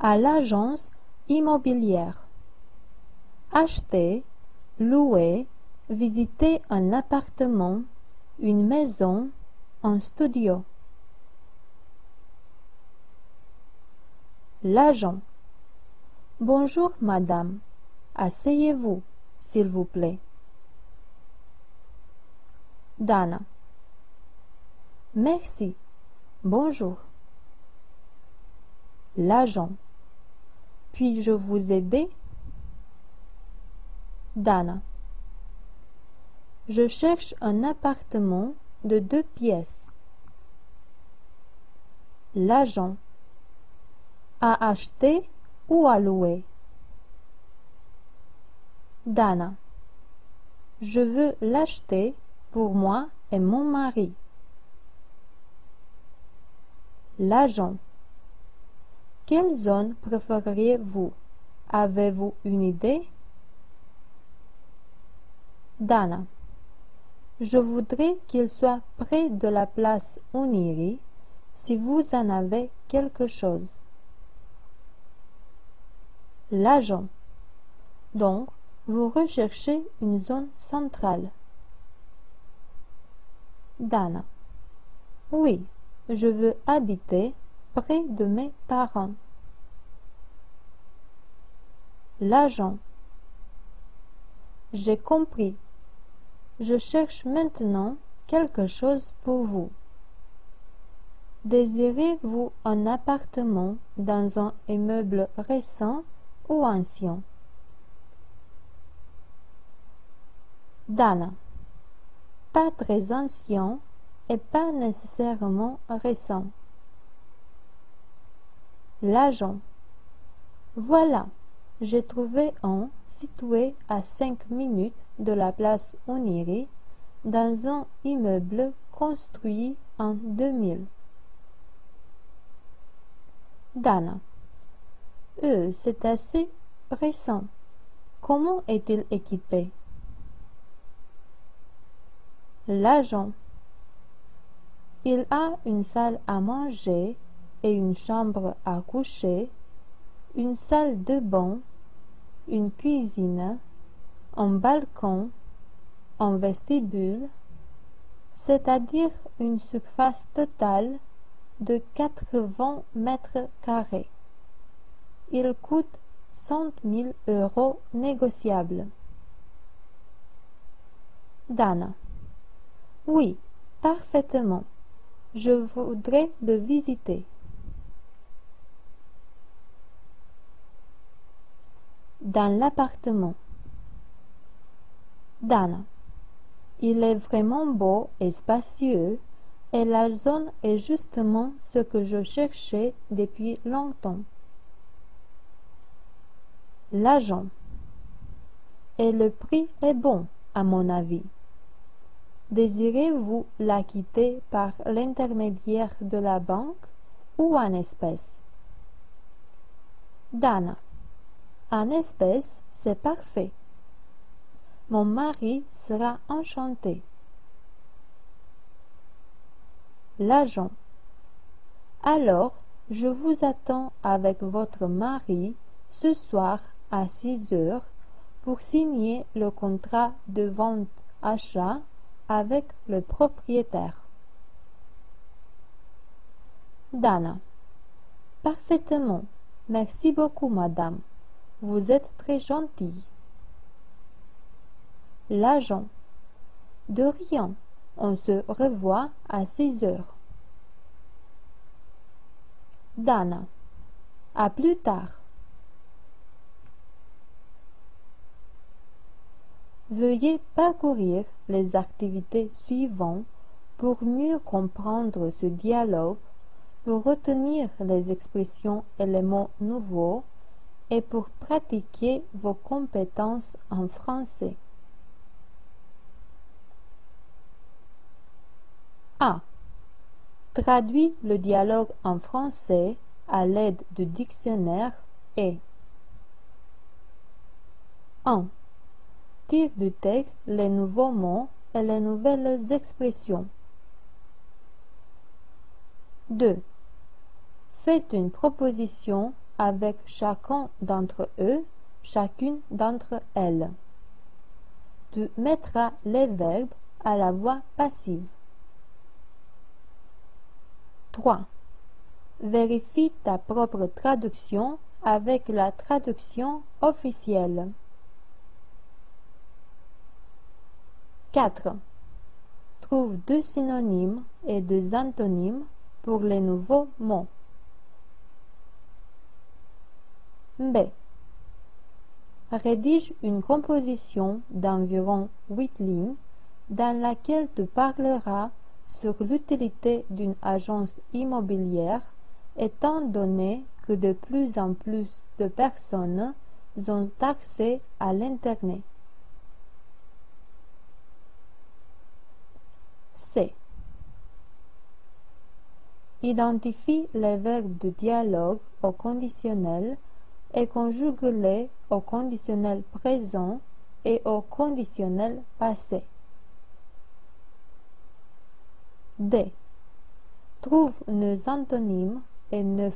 à l'agence immobilière. Acheter, louer, visiter un appartement, une maison, un studio. L'agent. Bonjour madame, asseyez-vous, s'il vous plaît. Dana. Merci, bonjour. L'agent. Puis-je vous aider? Dana. Je cherche un appartement de 2 pièces. L'agent. À acheter ou à louer? Dana. Je veux l'acheter pour moi et mon mari. L'agent. Quelle zone préféreriez-vous? Avez-vous une idée? Dana. Je voudrais qu'il soit près de la place Oniri, si vous en avez quelque chose. L'agent. Donc, vous recherchez une zone centrale. Dana. Oui, je veux habiter près de mes parents. L'agent. J'ai compris. Je cherche maintenant quelque chose pour vous. Désirez-vous un appartement dans un immeuble récent ou ancien? Dana. Pas très ancien et pas nécessairement récent. L'agent. Voilà, j'ai trouvé un situé à 5 minutes de la place Oniri dans un immeuble construit en 2000. Dana. C'est assez récent. Comment est-il équipé? L'agent. Il a une salle à manger et une chambre à coucher, une salle de bain, une cuisine, un balcon, un vestibule, c'est-à-dire une surface totale de 80 mètres carrés. Il coûte 100 000 € négociables. Dana. Oui, parfaitement. Je voudrais le visiter. Dans l'appartement. Dana. Il est vraiment beau et spacieux et la zone est justement ce que je cherchais depuis longtemps. L'agent. Et le prix est bon, à mon avis. Désirez-vous l'acquitter par l'intermédiaire de la banque ou en espèces? Dana. En espèces, c'est parfait. Mon mari sera enchanté. L'agent. Alors, je vous attends avec votre mari ce soir à 6 heures pour signer le contrat de vente-achat avec le propriétaire. Dana. Parfaitement. Merci beaucoup, madame. Vous êtes très gentille. L'agent. De rien. On se revoit à 6 heures. Dana. À plus tard. Veuillez parcourir les activités suivantes pour mieux comprendre ce dialogue, pour retenir les expressions et les mots nouveaux et pour pratiquer vos compétences en français. A. Traduis le dialogue en français à l'aide du dictionnaire et 1. Tire du texte les nouveaux mots et les nouvelles expressions. 2. Faites une proposition avec chacun d'entre eux, chacune d'entre elles. Tu mettras les verbes à la voix passive. 3. Vérifie ta propre traduction avec la traduction officielle. 4. Trouve 2 synonymes et 2 antonymes pour les nouveaux mots. B. Rédige une composition d'environ 8 lignes dans laquelle tu parleras sur l'utilité d'une agence immobilière étant donné que de plus en plus de personnes ont accès à l'Internet. C. Identifie les verbes du dialogue au conditionnel et conjugue-les au conditionnel présent et au conditionnel passé. D. Trouve 9 antonymes et 9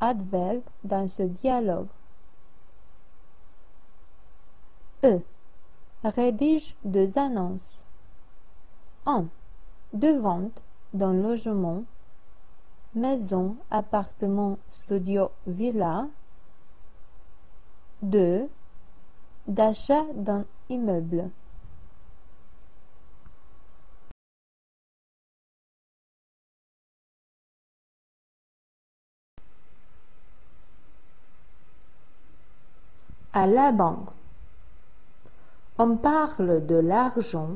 adverbes dans ce dialogue. E. Rédige 2 annonces. 1. De vente d'un logement, maison, appartement, studio, villa. 2. D'achat d'un immeuble. À la banque. On parle de l'argent,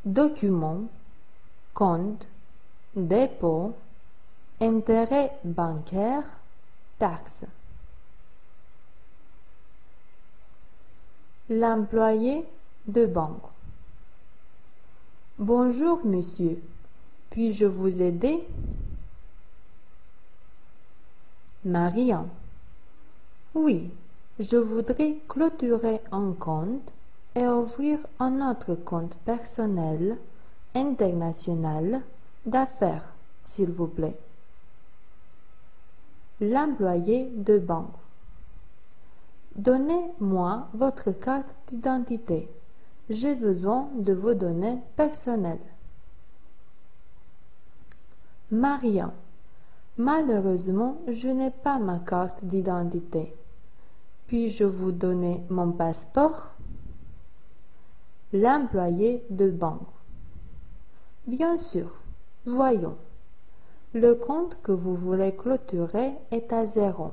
documents, compte, dépôt, intérêt bancaire, taxes. L'employé de banque. Bonjour monsieur, puis-je vous aider? Marian. Oui, je voudrais clôturer un compte et ouvrir un autre compte personnel international d'affaires, s'il vous plaît. L'employé de banque. Donnez-moi votre carte d'identité. J'ai besoin de vos données personnelles. Maria. Malheureusement, je n'ai pas ma carte d'identité. Puis-je vous donner mon passeport? L'employé de banque. Bien sûr. Voyons. Le compte que vous voulez clôturer est à 0.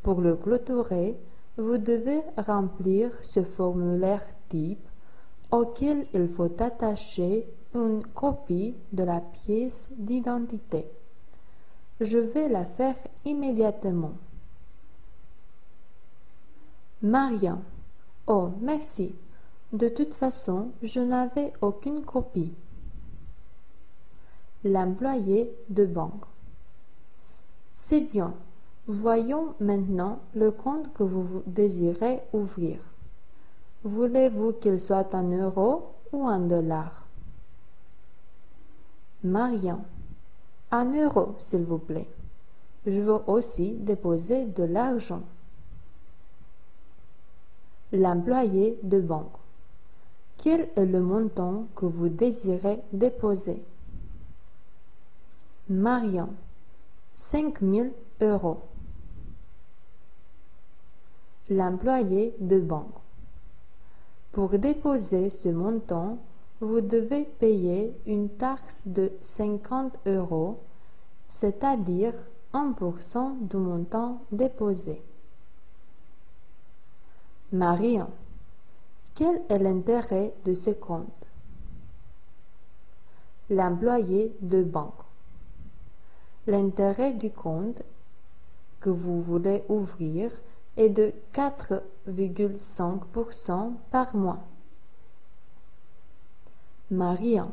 Pour le clôturer, vous devez remplir ce formulaire type auquel il faut attacher une copie de la pièce d'identité. Je vais la faire immédiatement. Maria. Oh, merci. De toute façon, je n'avais aucune copie. L'employé de banque. C'est bien. Voyons maintenant le compte que vous désirez ouvrir. Voulez-vous qu'il soit en euros ou en dollars? Marian. En euros, s'il vous plaît. Je veux aussi déposer de l'argent. L'employé de banque. Quel est le montant que vous désirez déposer? Marian. 5 000 euros. L'employé de banque. Pour déposer ce montant, vous devez payer une taxe de 50 euros, c'est-à-dire 1% du montant déposé. Marian. Quel est l'intérêt de ce compte? L'employé de banque. L'intérêt du compte que vous voulez ouvrir est de 4,5% par mois. Marian.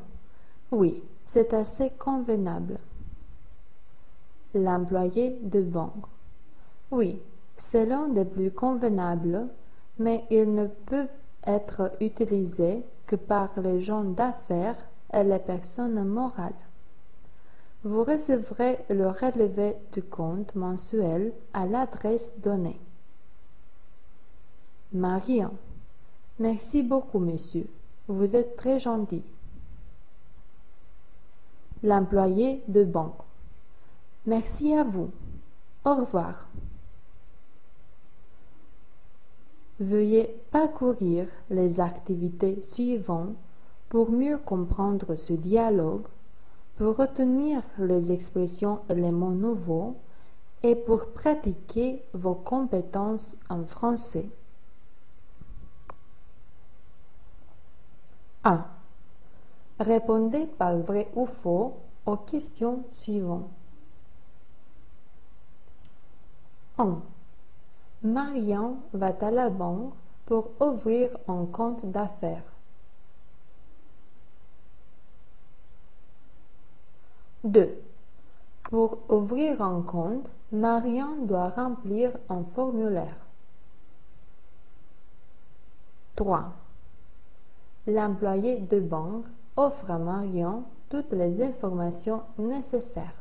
Oui, c'est assez convenable. L'employé de banque. Oui, c'est l'un des plus convenables, mais il ne peut être utilisé que par les gens d'affaires et les personnes morales. Vous recevrez le relevé du compte mensuel à l'adresse donnée. Marion. Merci beaucoup, monsieur. Vous êtes très gentil. L'employé de banque. Merci à vous. Au revoir. Veuillez parcourir les activités suivantes pour mieux comprendre ce dialogue, pour retenir les expressions et les mots nouveaux et pour pratiquer vos compétences en français. 1. Répondez par vrai ou faux aux questions suivantes. 1. Marion va à la banque pour ouvrir un compte d'affaires. 2. Pour ouvrir un compte, Marion doit remplir un formulaire. 3. L'employé de banque offre à Marion toutes les informations nécessaires.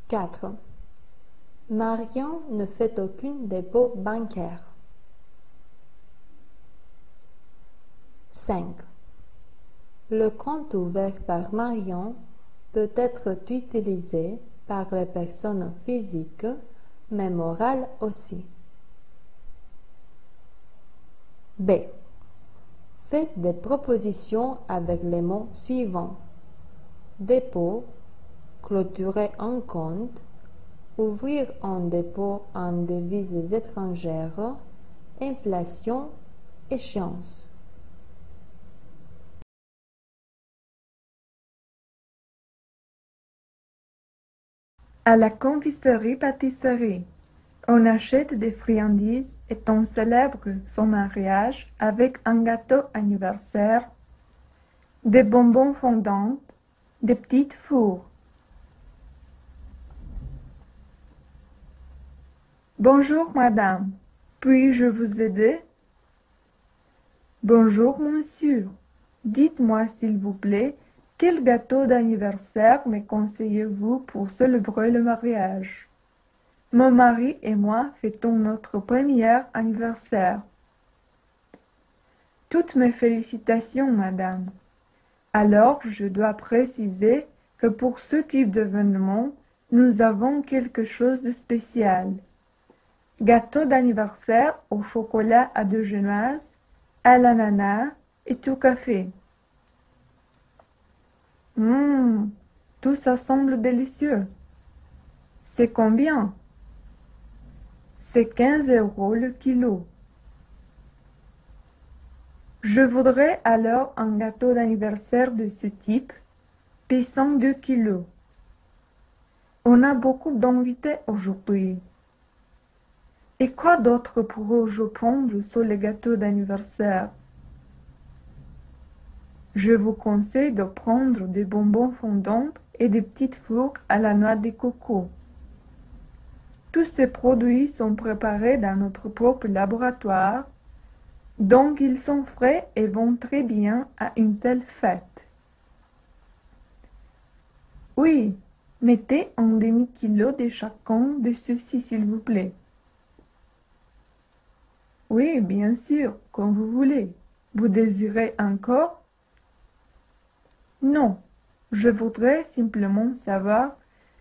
4. Marion ne fait aucun dépôt bancaire. 5. Le compte ouvert par Marion peut être utilisé par les personnes physiques, mais morales aussi. B. Faites des propositions avec les mots suivants: dépôt, clôturer un compte, ouvrir un dépôt en devises étrangères, inflation, échéance. À la confiserie-pâtisserie, on achète des friandises et on célèbre son mariage avec un gâteau anniversaire, des bonbons fondants, des petites fours. Bonjour madame, puis-je vous aider? Bonjour monsieur, dites-moi s'il vous plaît, quel gâteau d'anniversaire me conseillez-vous pour célébrer le mariage? Mon mari et moi fêtons notre premier anniversaire. Toutes mes félicitations, madame. Alors, je dois préciser que pour ce type d'événement, nous avons quelque chose de spécial. Gâteau d'anniversaire au chocolat à deux genoises, à l'ananas et tout café. Tout ça semble délicieux. C'est combien? C'est 15 € le kilo. Je voudrais alors un gâteau d'anniversaire de ce type, pesant 2 kilos. On a beaucoup d'invités aujourd'hui. Et quoi d'autre pourrais-je prendre sur les gâteaux d'anniversaire? Je vous conseille de prendre des bonbons fondants et des petites fours à la noix de coco. Tous ces produits sont préparés dans notre propre laboratoire, donc ils sont frais et vont très bien à une telle fête. Oui, mettez un demi-kilo de chacun de ceux-ci, s'il vous plaît. Oui, bien sûr, comme vous voulez. Vous désirez encore? Non, je voudrais simplement savoir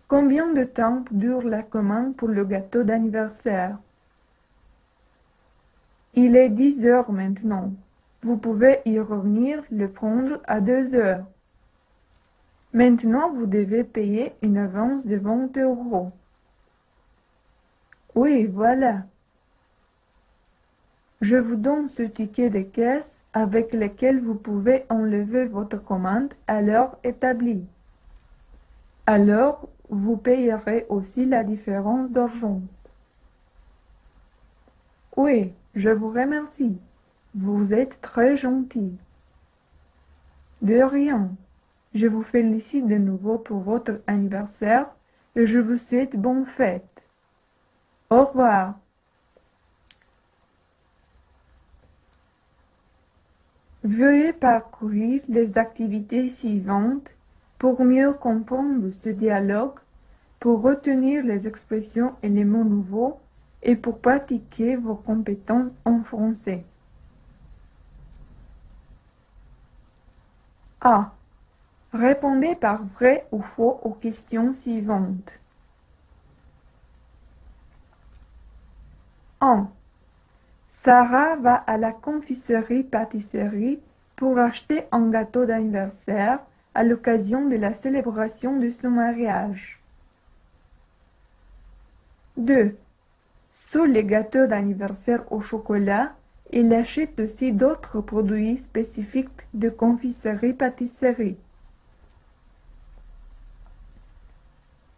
combien de temps dure la commande pour le gâteau d'anniversaire. Il est 10 heures maintenant. Vous pouvez y revenir le prendre à 2 heures. Maintenant, vous devez payer une avance de 20 €. Oui, voilà. Je vous donne ce ticket de caisse avec lequel vous pouvez enlever votre commande à l'heure établie. Alors, vous payerez aussi la différence d'argent. Oui, je vous remercie. Vous êtes très gentil. De rien. Je vous félicite de nouveau pour votre anniversaire et je vous souhaite bonne fête. Au revoir. Veuillez parcourir les activités suivantes pour mieux comprendre ce dialogue, pour retenir les expressions et les mots nouveaux et pour pratiquer vos compétences en français. A. Répondez par vrai ou faux aux questions suivantes. 1. Sarah va à la confiserie-pâtisserie pour acheter un gâteau d'anniversaire à l'occasion de la célébration de son mariage. 2. Sous les gâteaux d'anniversaire au chocolat, il achète aussi d'autres produits spécifiques de confiserie-pâtisserie.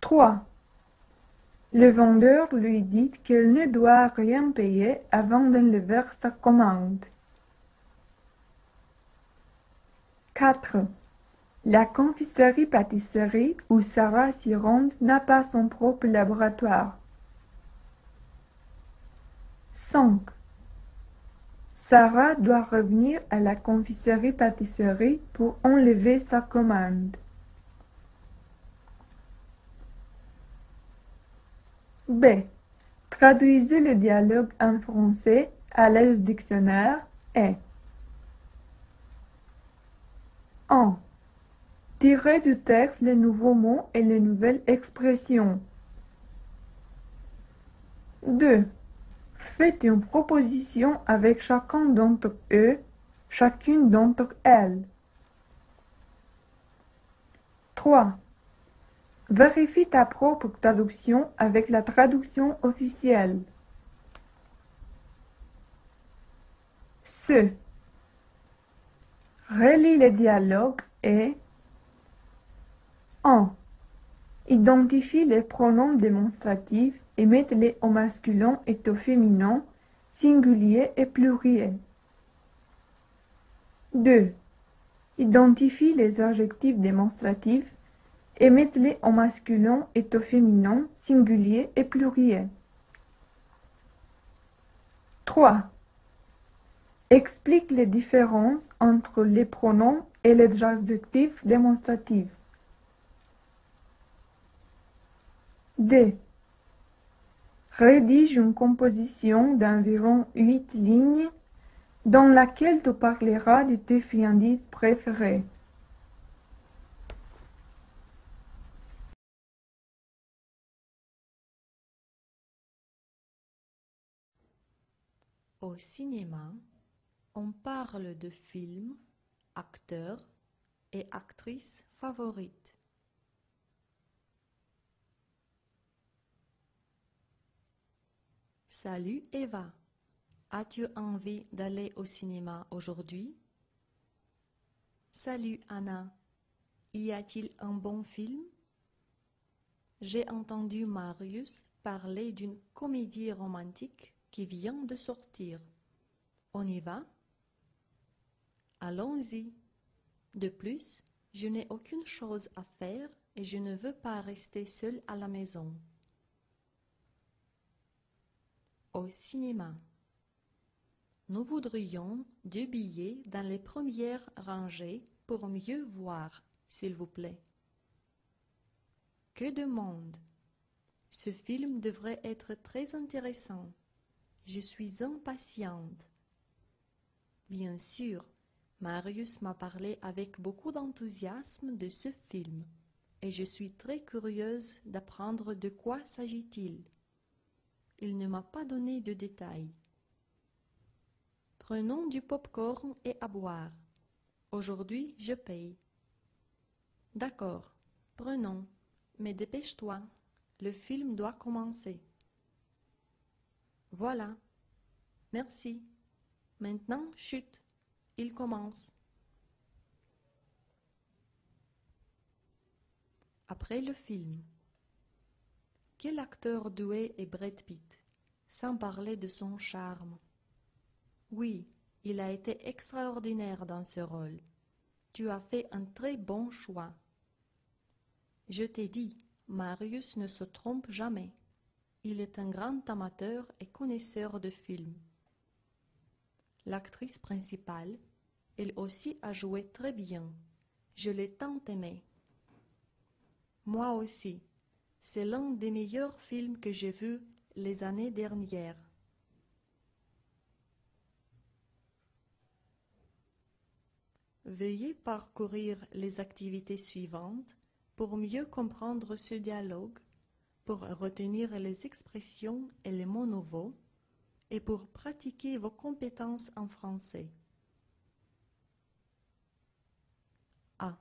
3. Le vendeur lui dit qu'il ne doit rien payer avant d'enlever sa commande. 4. La confiserie-pâtisserie où Sarah s'y rend n'a pas son propre laboratoire. 5. Sarah doit revenir à la confiserie-pâtisserie pour enlever sa commande. B. Traduisez le dialogue en français à l'aide du dictionnaire et 1. Tirez du texte les nouveaux mots et les nouvelles expressions. 2. Faites une proposition avec chacun d'entre eux, chacune d'entre elles. 3. Vérifie ta propre traduction avec la traduction officielle. C. Relis les dialogues et 1. Identifie les pronoms démonstratifs et mets-les au masculin et au féminin, singulier et pluriel. 2. Identifie les adjectifs démonstratifs et mets-les au masculin et au féminin, singulier et pluriel. 3. Explique les différences entre les pronoms et les adjectifs démonstratifs. D. Rédige une composition d'environ 8 lignes dans laquelle tu parleras de tes friandises préférées. Au cinéma, on parle de films, acteurs et actrices favorites. Salut Eva, as-tu envie d'aller au cinéma aujourd'hui? Salut Anna, y a-t-il un bon film? J'ai entendu Marius parler d'une comédie romantique qui vient de sortir. On y va? Allons-y. De plus, je n'ai aucune chose à faire et je ne veux pas rester seule à la maison. Au cinéma. Nous voudrions 2 billets dans les premières rangées pour mieux voir, s'il vous plaît. Que de monde! Ce film devrait être très intéressant. Je suis impatiente. Bien sûr, Marius m'a parlé avec beaucoup d'enthousiasme de ce film, et je suis très curieuse d'apprendre de quoi s'agit-il. Il ne m'a pas donné de détails. Prenons du pop-corn et à boire. Aujourd'hui, je paye. D'accord, prenons, mais dépêche-toi, le film doit commencer. Voilà, merci. Maintenant, chut, il commence. Après le film. Quel acteur doué est Brad Pitt, sans parler de son charme. Oui, il a été extraordinaire dans ce rôle. Tu as fait un très bon choix. Je t'ai dit, Marius ne se trompe jamais. Il est un grand amateur et connaisseur de films. L'actrice principale, Elle aussi a joué très bien. Je l'ai tant aimé. Moi aussi. C'est l'un des meilleurs films que j'ai vus les années dernières. Veuillez parcourir les activités suivantes pour mieux comprendre ce dialogue, pour retenir les expressions et les mots nouveaux et pour pratiquer vos compétences en français. A.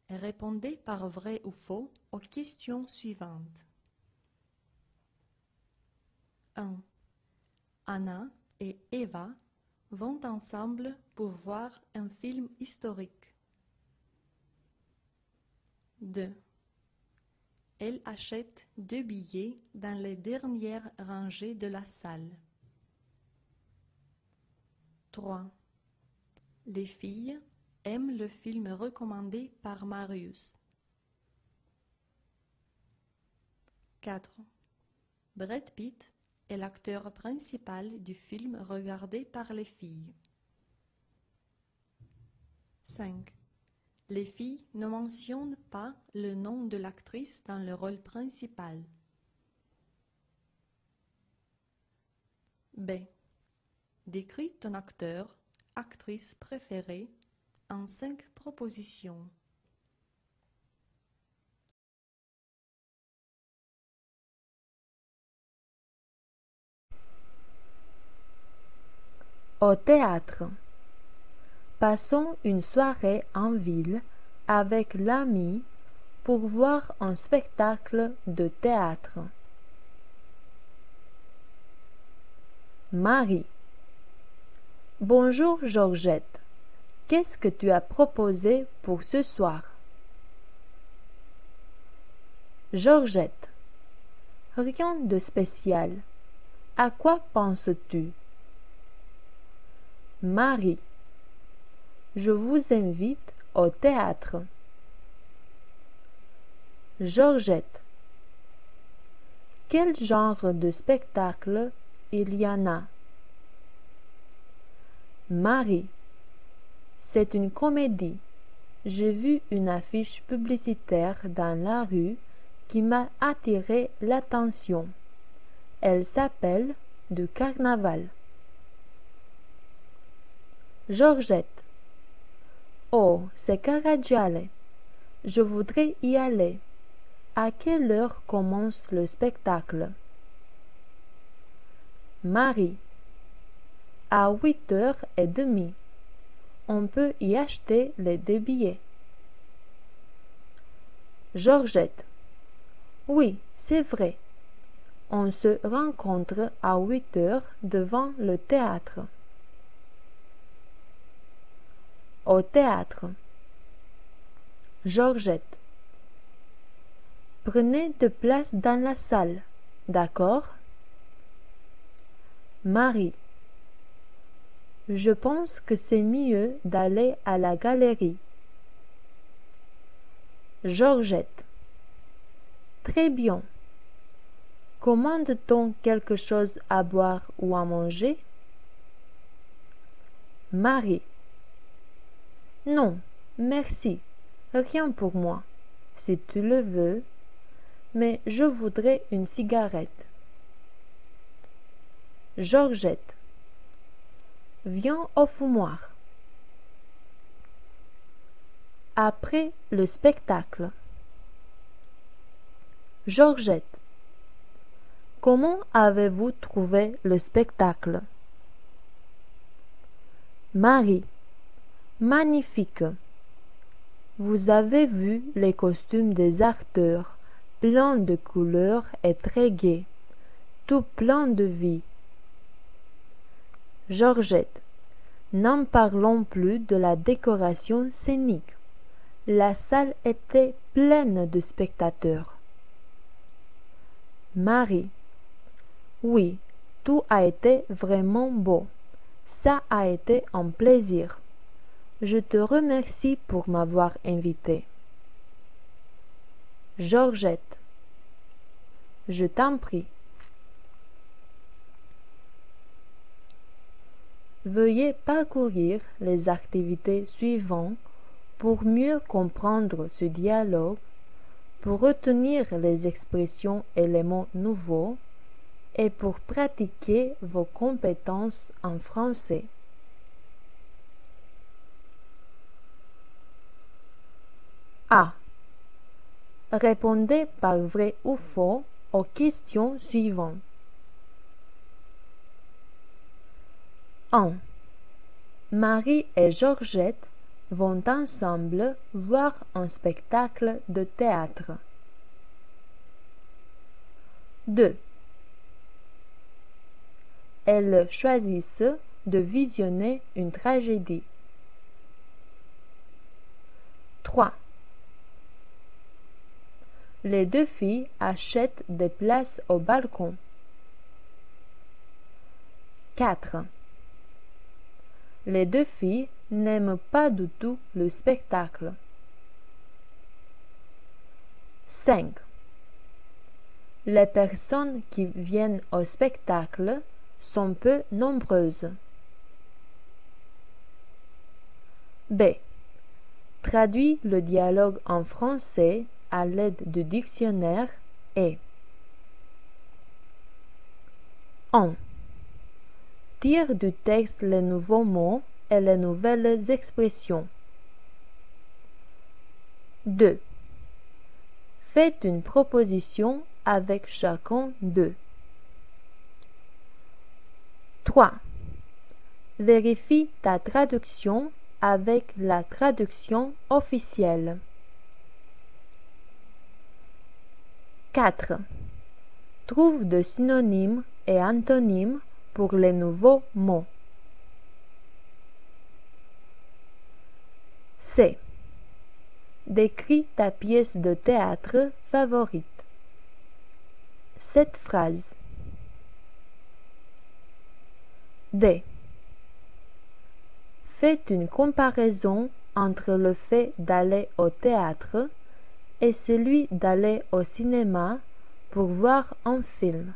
Répondez par vrai ou faux aux questions suivantes. 1. Anna et Eva vont ensemble pour voir un film historique. 2. Elle achète 2 billets dans les dernières rangées de la salle. 3. Les filles aiment le film recommandé par Marius. 4. Brad Pitt est l'acteur principal du film regardé par les filles. 5. Les filles ne mentionnent pas le nom de l'actrice dans le rôle principal. B. Décris ton acteur, actrice préférée en 5 propositions. Au théâtre. Passons une soirée en ville avec l'ami pour voir un spectacle de théâtre. Marie. Bonjour Georgette. Qu'est-ce que tu as proposé pour ce soir? Georgette. Rien de spécial. À quoi penses-tu? Marie. Je vous invite au théâtre. Georgette. Quel genre de spectacle il y en a? Marie. C'est une comédie. J'ai vu une affiche publicitaire dans la rue qui m'a attiré l'attention. Elle s'appelle Du Carnaval. Georgette. Oh, c'est Caragiale. Je voudrais y aller. À quelle heure commence le spectacle? Marie. À 8h30. On peut y acheter les 2 billets. Georgette. Oui, c'est vrai. On se rencontre à 8h devant le théâtre. Au théâtre. Georgette. Prenez de place dans la salle, d'accord? Marie. Je pense que c'est mieux d'aller à la galerie. Georgette. Très bien. Commande-t-on quelque chose à boire ou à manger? Marie. Non, merci. Rien pour moi, si tu le veux, mais je voudrais une cigarette. Georgette. Viens au fumoir. Après le spectacle. Georgette. Comment avez-vous trouvé le spectacle? Marie. Magnifique. Vous avez vu les costumes des acteurs, pleins de couleurs et très gais, tout plein de vie. Georgette. N'en parlons plus de la décoration scénique. La salle était pleine de spectateurs. Marie. Oui, tout a été vraiment beau. Ça a été un plaisir. Je te remercie pour m'avoir invité. Georgette. Je t'en prie. Veuillez parcourir les activités suivantes pour mieux comprendre ce dialogue, pour retenir les expressions et les mots nouveaux et pour pratiquer vos compétences en français. A. Répondez par vrai ou faux aux questions suivantes. 1. Marie et Georgette vont ensemble voir un spectacle de théâtre. 2. Elles choisissent de visionner une tragédie. 3. Les deux filles achètent des places au balcon. 4. Les deux filles n'aiment pas du tout le spectacle. 5. Les personnes qui viennent au spectacle sont peu nombreuses. B. Traduis le dialogue en français à l'aide du dictionnaire et 1. Tire du texte les nouveaux mots et les nouvelles expressions. 2. Faites une proposition avec chacun d'eux. 3. Vérifie ta traduction avec la traduction officielle. 4. Trouve de synonymes et antonymes pour les nouveaux mots. C. Décris ta pièce de théâtre favorite. Cette phrase. D. Faites une comparaison entre le fait d'aller au théâtre et celui d'aller au cinéma pour voir un film.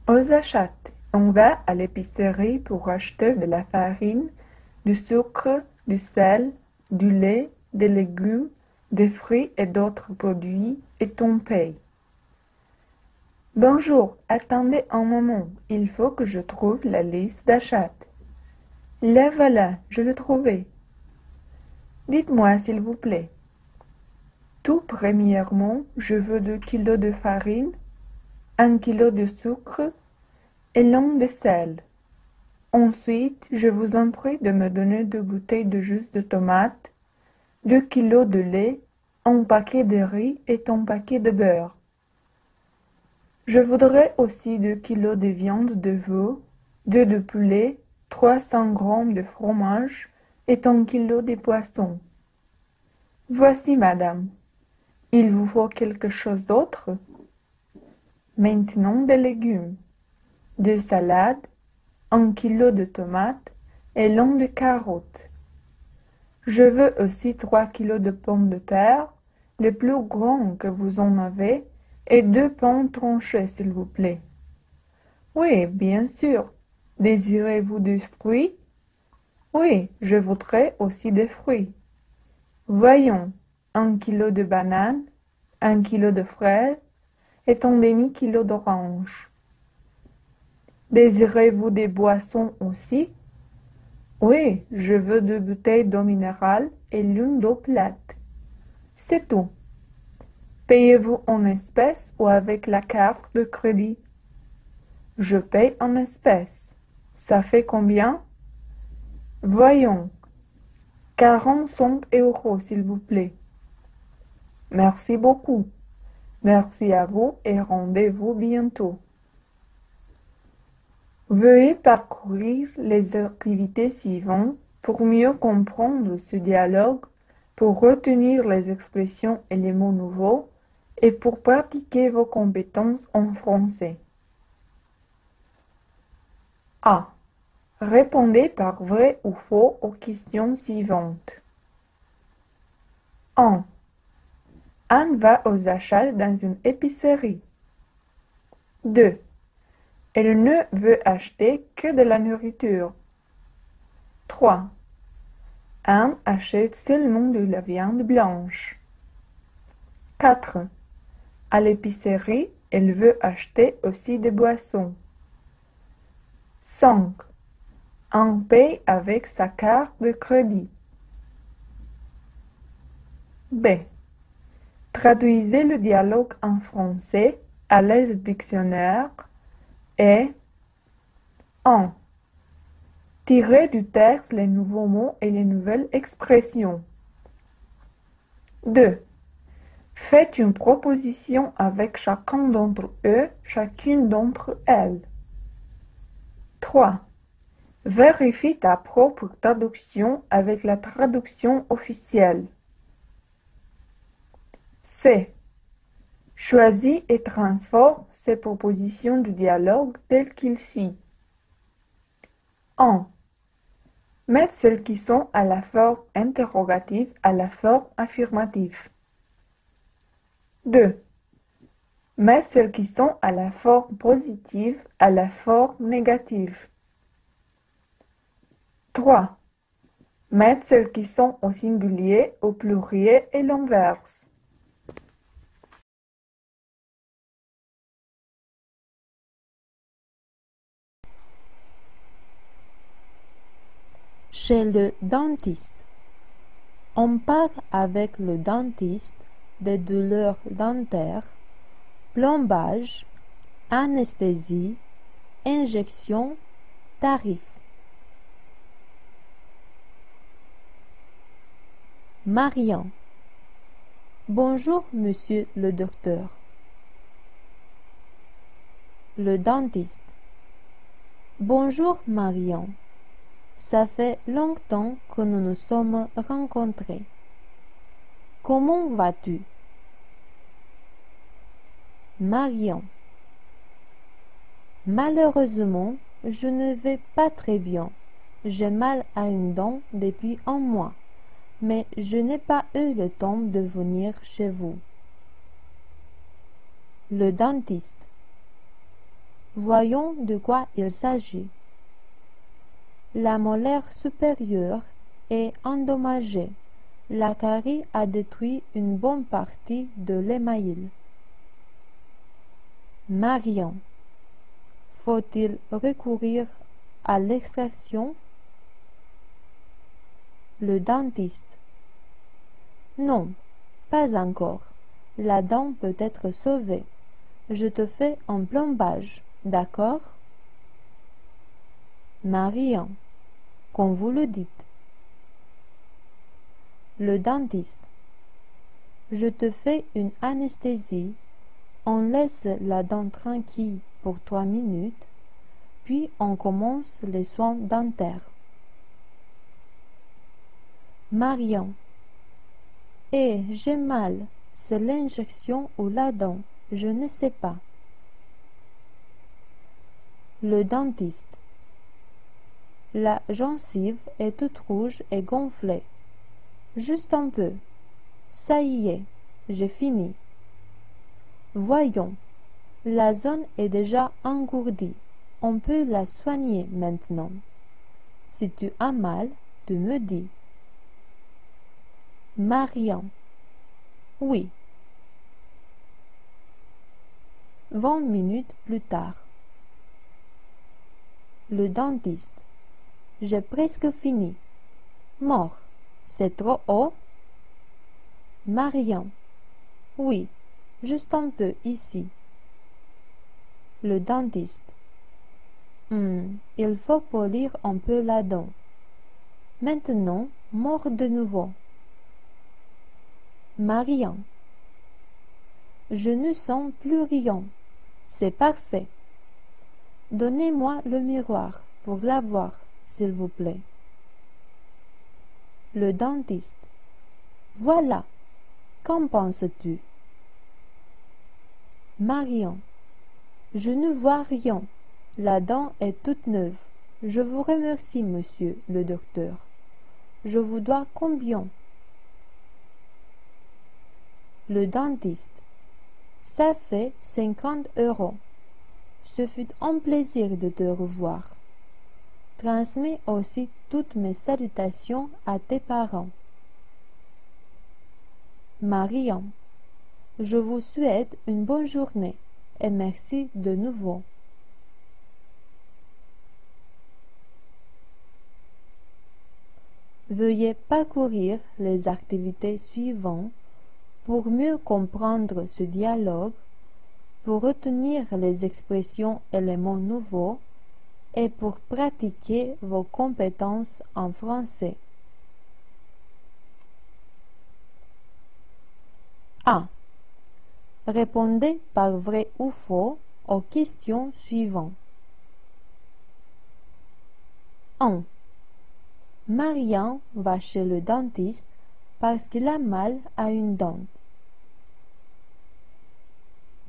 Aux achats, on va à l'épicerie pour acheter de la farine, du sucre, du sel, du lait, des légumes, des fruits et d'autres produits et on paye. Bonjour, attendez un moment, il faut que je trouve la liste d'achats. La voilà, je l'ai trouvée. Dites-moi s'il vous plaît. Tout premièrement, je veux 2 kilos de farine, 1 kilo de sucre et l'un de sel. Ensuite, je vous en prie de me donner 2 bouteilles de jus de tomate, 2 kilos de lait, un paquet de riz et un paquet de beurre. Je voudrais aussi 2 kilos de viande de veau, 2 de poulet, 300 grammes de fromage et 1 kilo de poisson. Voici, madame. Il vous faut quelque chose d'autre? Maintenant des légumes, 2 salades, 1 kilo de tomates et l'un de carottes. Je veux aussi 3 kilos de pommes de terre, les plus grands que vous en avez, et 2 pommes tranchées, s'il vous plaît. Oui, bien sûr. Désirez-vous des fruits? Oui, je voudrais aussi des fruits. Voyons, 1 kilo de bananes, 1 kilo de fraises et un demi-kilo d'oranges. Désirez-vous des boissons aussi? Oui, je veux 2 bouteilles d'eau minérale et l'une d'eau plate. C'est tout. Payez-vous en espèces ou avec la carte de crédit? Je paye en espèces. Ça fait combien? Voyons. 45 euros, s'il vous plaît. Merci beaucoup. Merci à vous et rendez-vous bientôt. Veuillez parcourir les activités suivantes pour mieux comprendre ce dialogue, pour retenir les expressions et les mots nouveaux et pour pratiquer vos compétences en français. A. Répondez par vrai ou faux aux questions suivantes. 1. Anne va aux achats dans une épicerie. 2. Elle ne veut acheter que de la nourriture. 3. Anne achète seulement de la viande blanche. 4. À l'épicerie, elle veut acheter aussi des boissons. 5. Anne paye avec sa carte de crédit. B. Traduisez le dialogue en français à l'aide du dictionnaire et 1. Tirez du texte les nouveaux mots et les nouvelles expressions. 2. Faites une proposition avec chacun d'entre eux, chacune d'entre elles. 3. Vérifie ta propre traduction avec la traduction officielle. C. Choisis et transforme ces propositions du dialogue telles qu'il suit. 1. Mettre celles qui sont à la forme interrogative à la forme affirmative. 2. Mettre celles qui sont à la forme positive à la forme négative. 3. Mettre celles qui sont au singulier, au pluriel et l'inverse. Chez le dentiste. On parle avec le dentiste des douleurs dentaires, plombage, anesthésie, injection, tarif. Marian. Bonjour, monsieur le docteur. Le dentiste. Bonjour, Marian. Ça fait longtemps que nous nous sommes rencontrés. Comment vas-tu? Marian. Malheureusement, je ne vais pas très bien. J'ai mal à une dent depuis un mois, mais je n'ai pas eu le temps de venir chez vous. Le dentiste. Voyons de quoi il s'agit. La molaire supérieure est endommagée. La carie a détruit une bonne partie de l'émail. Marian. Faut-il recourir à l'extraction? Le dentiste. Non, pas encore. La dent peut être sauvée. Je te fais un plombage, d'accord? Marian. Comme vous le dites. Le dentiste. Je te fais une anesthésie. On laisse la dent tranquille pour 3 minutes, puis on commence les soins dentaires. Marian. Eh, j'ai mal. C'est l'injection ou la dent. Je ne sais pas. Le dentiste. La gencive est toute rouge et gonflée. Juste un peu. Ça y est, j'ai fini. Voyons, la zone est déjà engourdie. On peut la soigner maintenant. Si tu as mal, tu me dis. Marian. Oui. 20 minutes plus tard. Le dentiste. J'ai presque fini. Mort. C'est trop haut? Marian. Oui, juste un peu ici. Le dentiste. Il faut polir un peu la dent. Maintenant, mort de nouveau. Marian. Je ne sens plus rien. C'est parfait. Donnez-moi le miroir pour la voir, s'il vous plaît. Le dentiste. Voilà. Qu'en penses-tu? Marian. Je ne vois rien. La dent est toute neuve. Je vous remercie, monsieur le docteur. Je vous dois combien? le dentiste. Ça fait 50 €. Ce fut un plaisir de te revoir. Transmets aussi toutes mes salutations à tes parents. Marion, je vous souhaite une bonne journée et merci de nouveau. Veuillez parcourir les activités suivantes pour mieux comprendre ce dialogue, pour retenir les expressions et les mots nouveaux et pour pratiquer vos compétences en français. 1. Répondez par vrai ou faux aux questions suivantes. 1. Marian va chez le dentiste parce qu'il a mal à une dent.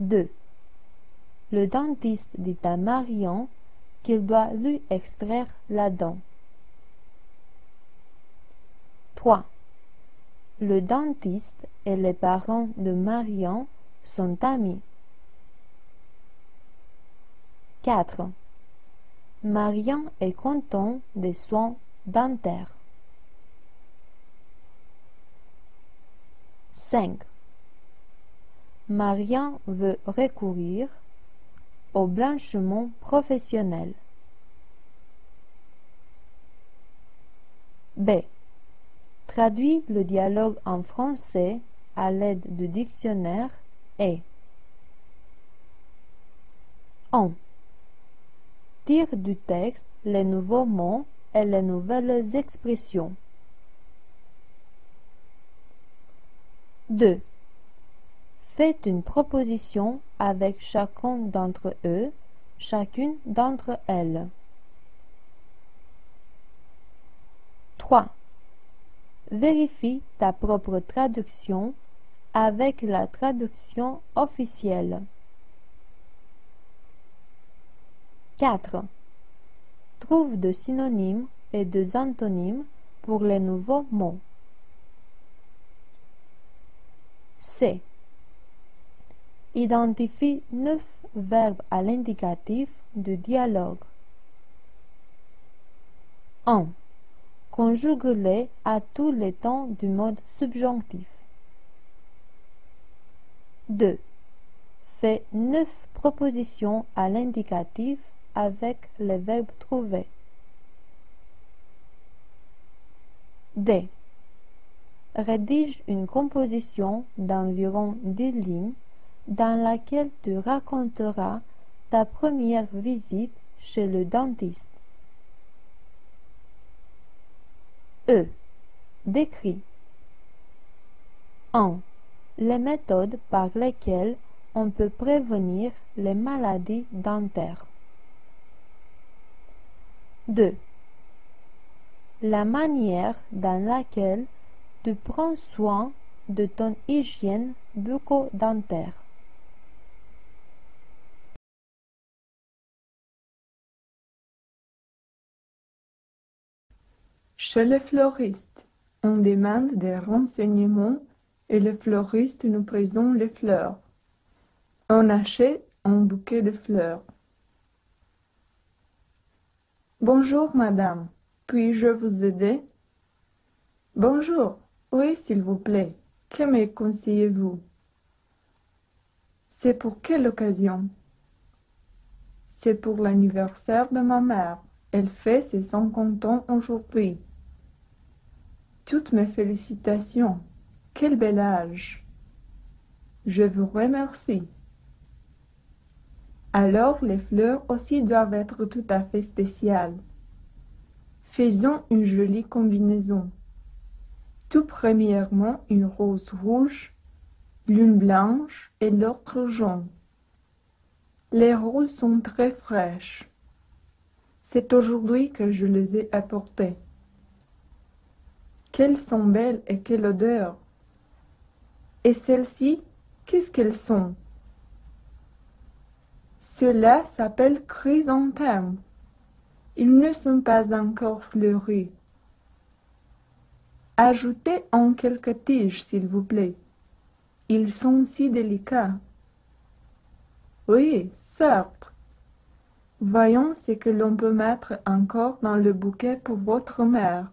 2. Le dentiste dit à Marian qu'il doit lui extraire la dent. 3. Le dentiste et les parents de Marian sont amis. 4. Marian est content des soins dentaires. 5. Marian veut recourir au blanchiment professionnel. B. Traduis le dialogue en français à l'aide du dictionnaire et 1. Tire du texte les nouveaux mots et les nouvelles expressions. 2. Faites une proposition avec chacun d'entre eux, chacune d'entre elles. 3. Vérifie ta propre traduction avec la traduction officielle. 4. Trouve de synonymes et de antonymes pour les nouveaux mots. C. Identifie 9 verbes à l'indicatif du dialogue. 1. Conjugue-les à tous les temps du mode subjonctif. 2. Fais 9 propositions à l'indicatif avec les verbes trouvés. D. Rédige une composition d'environ 10 lignes dans laquelle tu raconteras ta première visite chez le dentiste. E. Décris 1. Les méthodes par lesquelles on peut prévenir les maladies dentaires. 2. La manière dans laquelle tu prends soin de ton hygiène bucco-dentaire. Chez le fleuriste, on demande des renseignements et le fleuriste nous présente les fleurs. On achète un bouquet de fleurs. Bonjour, madame. Puis-je vous aider? Bonjour. Oui, s'il vous plaît. Que me conseillez-vous? C'est pour quelle occasion? C'est pour l'anniversaire de ma mère. Elle fait ses 50 ans aujourd'hui. Toutes mes félicitations. Quel bel âge! Je vous remercie. Alors les fleurs aussi doivent être tout à fait spéciales. Faisons une jolie combinaison. Tout premièrement une rose rouge, l'une blanche et l'autre jaune. Les roses sont très fraîches. C'est aujourd'hui que je les ai apportées. Qu'elles sont belles et quelle odeur! Et celles-ci, qu'est-ce qu'elles sont? Ceux-là s'appellent chrysanthèmes. Ils ne sont pas encore fleuris. Ajoutez en quelques tiges, s'il vous plaît. ils sont si délicats. Oui, certes. Voyons ce que l'on peut mettre encore dans le bouquet pour votre mère.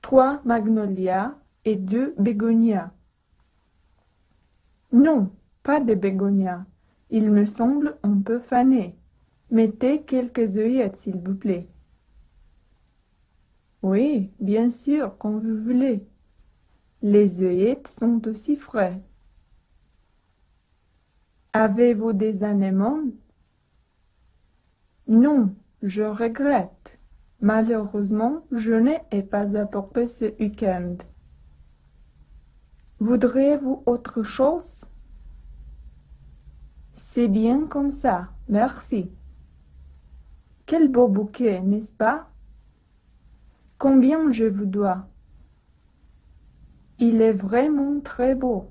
3 magnolias et 2 bégonias. Non, pas de bégonias. Il me semble on peut faner. Mettez quelques œillettes, s'il vous plaît. Oui, bien sûr, quand vous voulez. Les œillettes sont aussi frais. Avez-vous des anémones? Non, je regrette. Malheureusement, je n'ai pas apporté ce week-end. Voudriez-vous autre chose? C'est bien comme ça, merci. Quel beau bouquet, n'est-ce pas? Combien je vous dois? Il est vraiment très beau.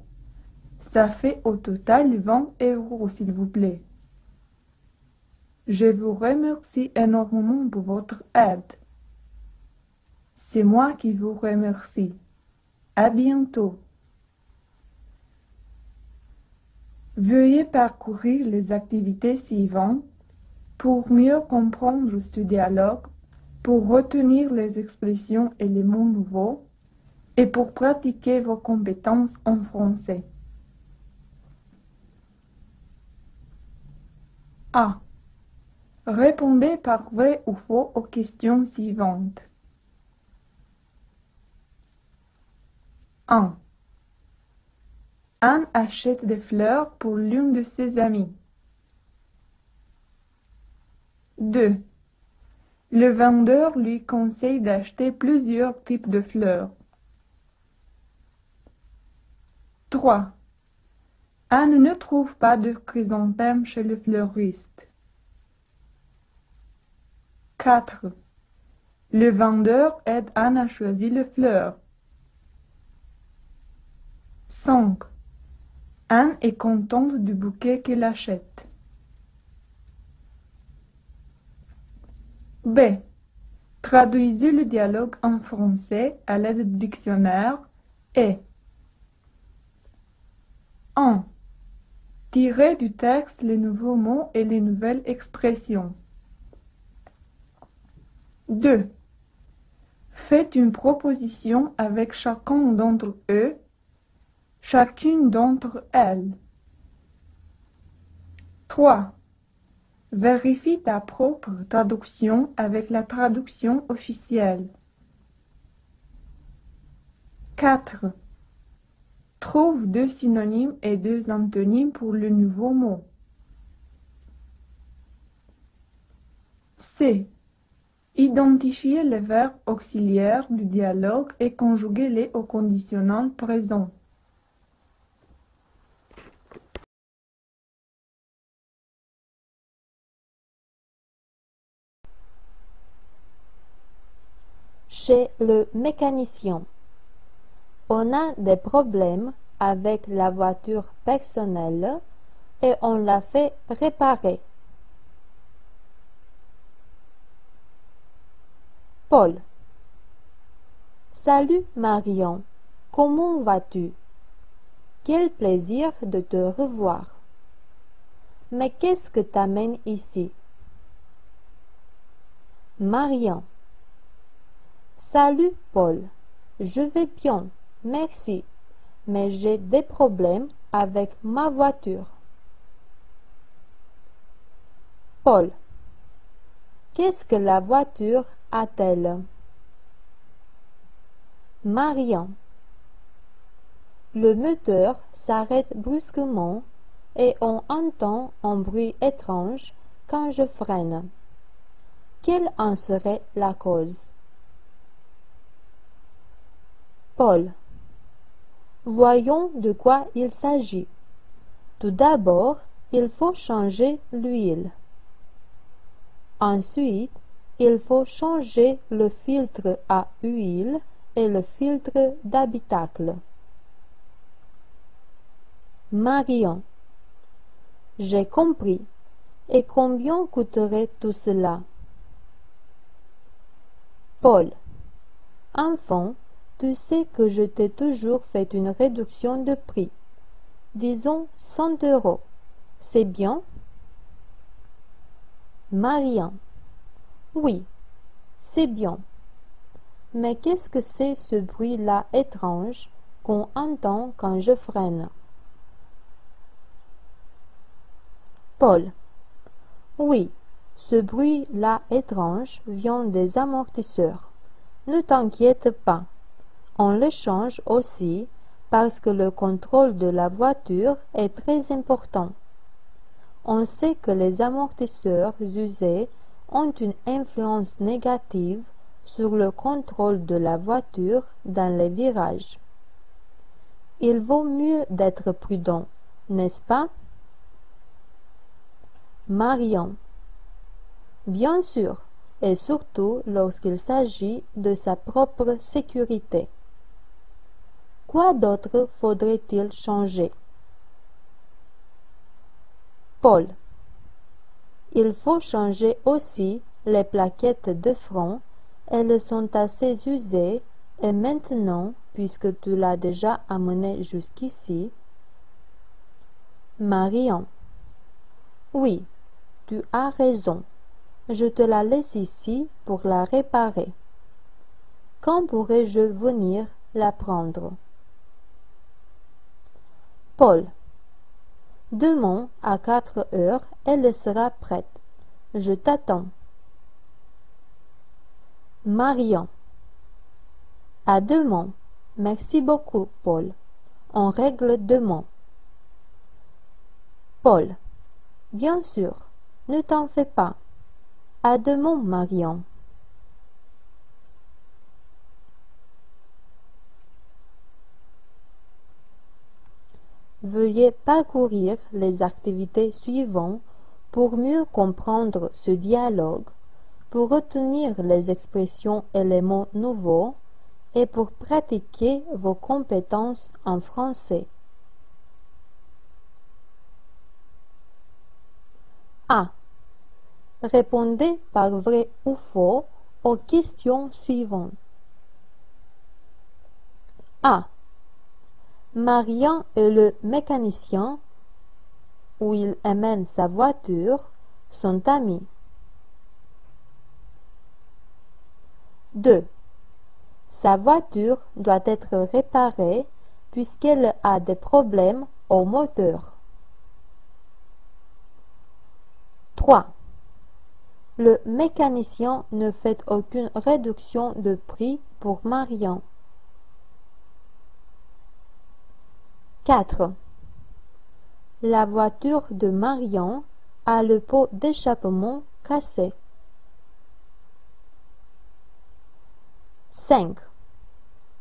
Ça fait au total 20 €, s'il vous plaît. Je vous remercie énormément pour votre aide. C'est moi qui vous remercie. À bientôt. Veuillez parcourir les activités suivantes pour mieux comprendre ce dialogue, pour retenir les expressions et les mots nouveaux et pour pratiquer vos compétences en français. A. Répondez par vrai ou faux aux questions suivantes. 1. Anne achète des fleurs pour l'une de ses amies. 2. Le vendeur lui conseille d'acheter plusieurs types de fleurs. 3. Anne ne trouve pas de chrysanthème chez le fleuriste. 4. Le vendeur aide Anne à choisir les fleurs. 5. Anne est contente du bouquet qu'elle achète. B. Traduisez le dialogue en français à l'aide du dictionnaire et 1. Tirez du texte les nouveaux mots et les nouvelles expressions. 2. Faites une proposition avec chacun d'entre eux, chacune d'entre elles. 3. Vérifie ta propre traduction avec la traduction officielle. 4. Trouve 2 synonymes et 2 antonymes pour le nouveau mot. C. Identifiez les verbes auxiliaires du dialogue et conjuguez-les au conditionnel présent. Chez le mécanicien. On a des problèmes avec la voiture personnelle et on la fait réparer. Paul. Salut Marion, comment vas-tu? Quel plaisir de te revoir. Mais qu'est-ce que t'amène ici? Marion. Salut Paul, je vais bien, merci, mais j'ai des problèmes avec ma voiture. Paul. Qu'est-ce que la voiture a-t-elle? Marion. Le moteur s'arrête brusquement et on entend un bruit étrange quand je freine. Quelle en serait la cause? Paul. Voyons de quoi il s'agit. Tout d'abord, il faut changer l'huile. Ensuite, il faut changer le filtre à huile et le filtre d'habitacle. Marion. J'ai compris. Et combien coûterait tout cela? Paul. Enfant, Tu sais que je t'ai toujours fait une réduction de prix. Disons 100 €. C'est bien? Marian. Oui, c'est bien. Mais qu'est-ce que c'est ce bruit-là étrange qu'on entend quand je freine? Paul. Oui, ce bruit-là étrange vient des amortisseurs. Ne t'inquiète pas. On les change aussi parce que le contrôle de la voiture est très important. On sait que les amortisseurs usés ont une influence négative sur le contrôle de la voiture dans les virages. Il vaut mieux d'être prudent, n'est-ce pas? Marion. Bien sûr, et surtout lorsqu'il s'agit de sa propre sécurité. Quoi d'autre faudrait-il changer? Paul. Il faut changer aussi les plaquettes de frein. Elles sont assez usées et maintenant, puisque tu l'as déjà amené jusqu'ici. Marion. Oui, tu as raison. Je te la laisse ici pour la réparer. Quand pourrais-je venir la prendre? Paul. Demain à 4 heures, elle sera prête. Je t'attends. Marion. À demain. Merci beaucoup, Paul. On règle demain. Paul. Bien sûr. Ne t'en fais pas. À demain, Marion. Veuillez parcourir les activités suivantes pour mieux comprendre ce dialogue, pour retenir les expressions et les mots nouveaux et pour pratiquer vos compétences en français. A. Répondez par vrai ou faux aux questions suivantes. A. Marian et le mécanicien, où il amène sa voiture, sont amis. 2. Sa voiture doit être réparée puisqu'elle a des problèmes au moteur. 3. Le mécanicien ne fait aucune réduction de prix pour Marian. 4. La voiture de Marion a le pot d'échappement cassé. 5.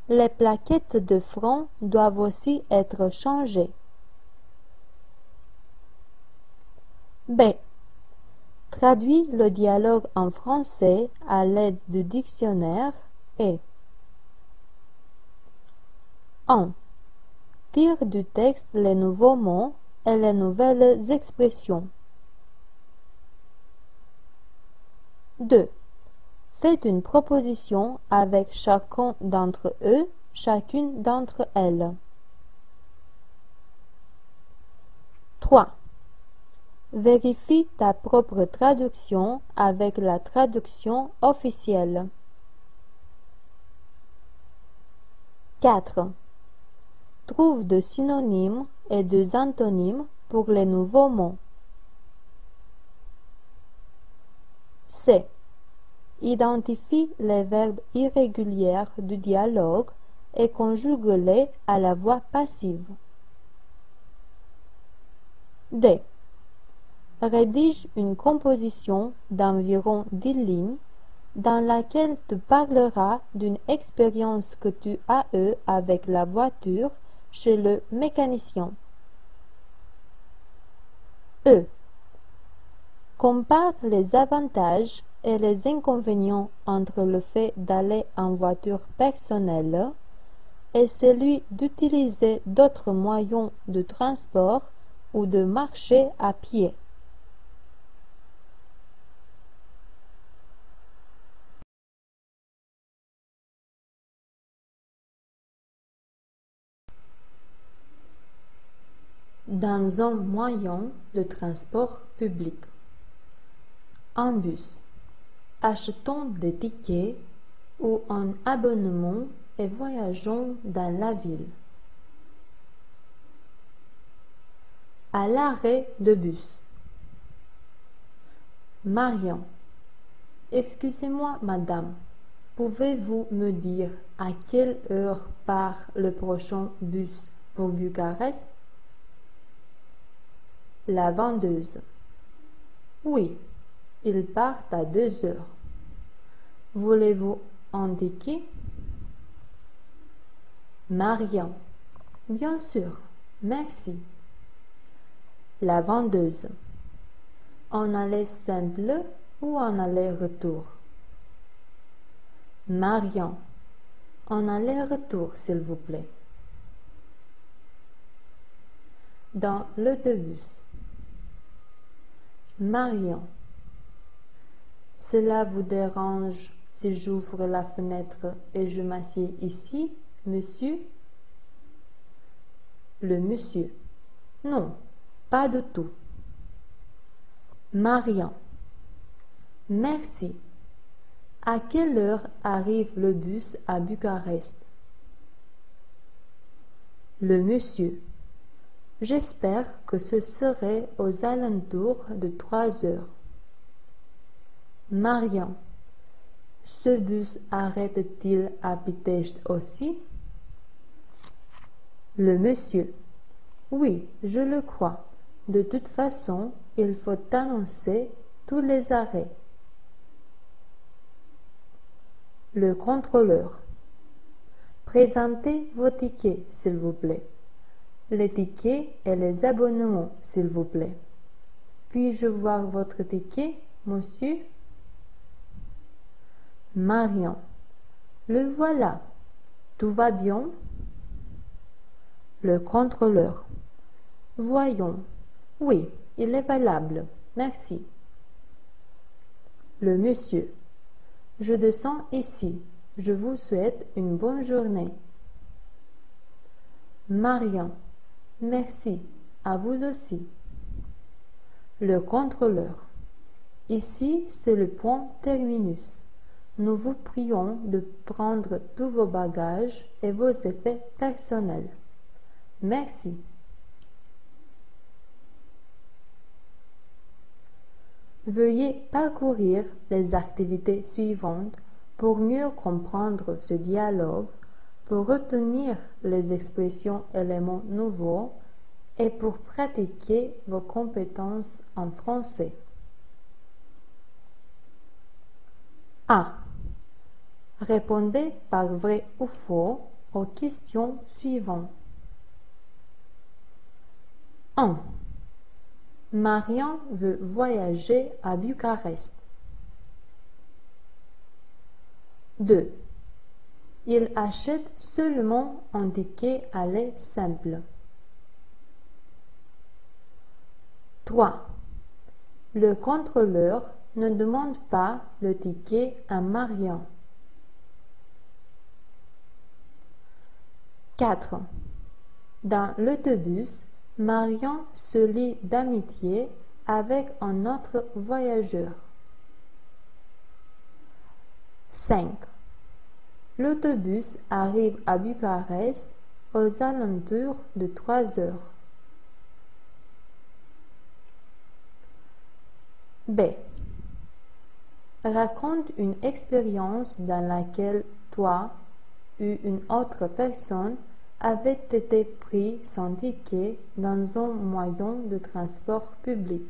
Les plaquettes de frein doivent aussi être changées. B. Traduis le dialogue en français à l'aide du dictionnaire et 1. Tire du texte les nouveaux mots et les nouvelles expressions. 2. Faites une proposition avec chacun d'entre eux, chacune d'entre elles. 3. Vérifie ta propre traduction avec la traduction officielle. 4. Trouve de synonymes et de antonymes pour les nouveaux mots. C. Identifie les verbes irréguliers du dialogue et conjugue-les à la voix passive. D. Rédige une composition d'environ 10 lignes dans laquelle tu parleras d'une expérience que tu as eue avec la voiture chez le mécanicien. E. Compare les avantages et les inconvénients entre le fait d'aller en voiture personnelle et celui d'utiliser d'autres moyens de transport ou de marcher à pied. dans un moyen de transport public. Un bus. Achetons des tickets ou un abonnement et voyageons dans la ville. À l'arrêt de bus. Marion. Excusez-moi, madame, pouvez-vous me dire à quelle heure part le prochain bus pour Bucarest? La vendeuse. Oui, il part à 2 heures. Voulez-vous un ticket? Marion. Bien sûr, merci. La vendeuse. En aller simple ou en aller-retour? Marion. En aller-retour, s'il vous plaît. Dans l'autobus. Marion. Cela vous dérange si j'ouvre la fenêtre et je m'assieds ici, monsieur? Le monsieur. Non, pas du tout. Marion. Merci. À quelle heure arrive le bus à Bucarest? Le monsieur. J'espère que ce serait aux alentours de 3 heures. Marion. Ce bus arrête-t-il à Pitești aussi? Le monsieur. Oui, je le crois. De toute façon, il faut annoncer tous les arrêts. Le contrôleur. Présentez vos tickets, s'il vous plaît. Les tickets et les abonnements, s'il vous plaît. Puis-je voir votre ticket, monsieur? Marion. Le voilà. Tout va bien? Le contrôleur. Voyons. Oui, il est valable. Merci. Le monsieur. Je descends ici. Je vous souhaite une bonne journée. Marion. Merci. À vous aussi. Le contrôleur. Ici, c'est le point terminus. Nous vous prions de prendre tous vos bagages et vos effets personnels. Merci. Veuillez parcourir les activités suivantes pour mieux comprendre ce dialogue, pour retenir les expressions éléments nouveaux et pour pratiquer vos compétences en français. A. Répondez par vrai ou faux aux questions suivantes. 1. Marion veut voyager à Bucarest. 2. Il achète seulement un ticket aller simple. 3. Le contrôleur ne demande pas le ticket à Marion. 4. Dans l'autobus, Marion se lie d'amitié avec un autre voyageur. 5. L'autobus arrive à Bucarest aux alentours de 3 heures. B. Raconte une expérience dans laquelle toi ou une autre personne avait été pris sans ticket dans un moyen de transport public.